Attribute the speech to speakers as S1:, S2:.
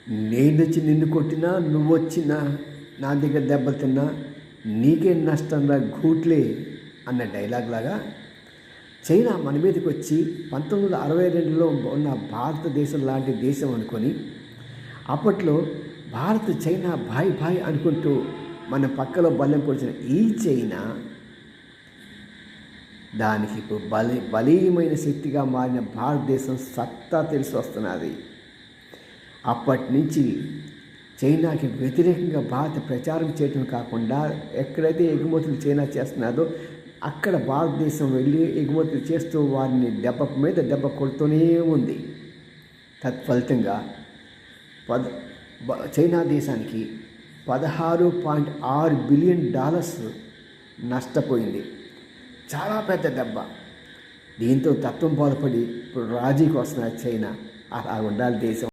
S1: నేనొచ్చి నిన్ను కొట్టినా, నువ్వొచ్చి నా దగ్గర దెబ్బలు తిన్నా నీకేం నష్టం రా గూట్లే అన్న డైలాగ్ లాగా చైనా మన మీదకి వచ్చి 1962లో ఉన్న భారతదేశం లాంటి దేశం అనుకొని అప్పట్లో భారత్ చైనా భాయ్ భాయ్ అనుకుంటూ మన పక్కలో బల్లెం పొడిచిన ఈ చైనా దానికి ఇప్పుడు బలీయమైన శక్తిగా మారిన భారతదేశం సత్తా తెలిసి వస్తున్నది. అప్పటి నుంచి చైనాకి వ్యతిరేకంగా భారత ప్రచారం చేయటం కాకుండా ఎక్కడైతే ఎగుమతులు చైనా చేస్తున్నారో అక్కడ భారతదేశం వెళ్ళి ఎగుమతులు చేస్తూ వారిని దెబ్బ మీద దెబ్బ కొడుతూనే ఉంది. తత్ఫలితంగా చైనా దేశానికి $16.6 బిలియన్ నష్టపోయింది. చాలా పెద్ద దెబ్బ. దీంతో తత్వం బాధపడి ఇప్పుడు రాజీకి వస్తున్న చైనా. అలా ఉండాలి దేశం.